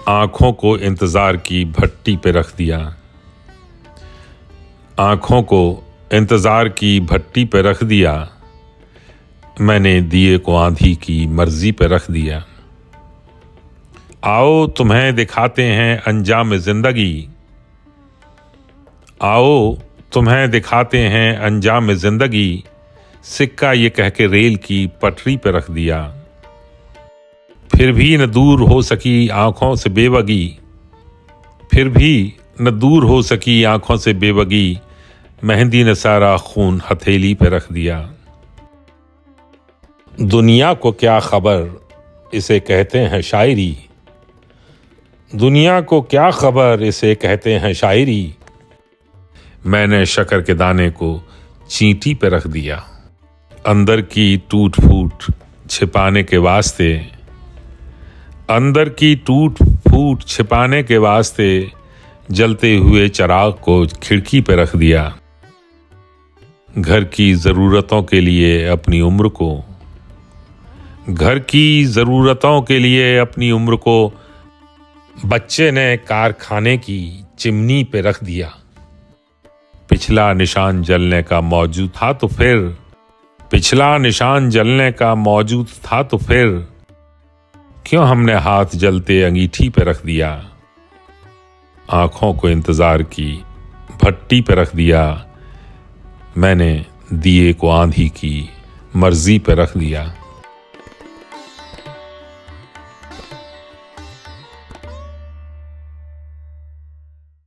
आँखों को इंतज़ार की भट्टी पे रख दिया। आँखों को इंतज़ार की भट्टी पे रख दिया। मैंने दिए को आंधी की मर्जी पे रख दिया। आओ तुम्हें दिखाते हैं अंजाम ज़िंदगी। आओ तुम्हें दिखाते हैं अंजाम ज़िंदगी। सिक्का ये कह के रेल की पटरी पे रख दिया। फिर भी न दूर हो सकी आँखों से बेवगी। फिर भी न दूर हो सकी आँखों से बेवगी। मेहंदी ने सारा खून हथेली पे रख दिया। दुनिया को क्या खबर इसे कहते हैं शायरी। दुनिया को क्या खबर इसे कहते हैं शायरी। मैंने शक्कर के दाने को चींटी पे रख दिया। अंदर की टूट फूट छिपाने के वास्ते। अंदर की टूट फूट छिपाने के वास्ते जलते हुए चिराग को खिड़की पे रख दिया। घर की ज़रूरतों के लिए अपनी उम्र को। घर की ज़रूरतों के लिए अपनी उम्र को बच्चे ने कारखाने की चिमनी पे रख दिया। पिछला निशान जलने का मौजूद था तो फिर। पिछला निशान जलने का मौजूद था तो फिर क्यों हमने हाथ जलते अंगीठी पे रख दिया। आँखों को इंतज़ार की भट्टी पे रख दिया। मैंने दिए को आंधी की मर्जी पे रख दिया।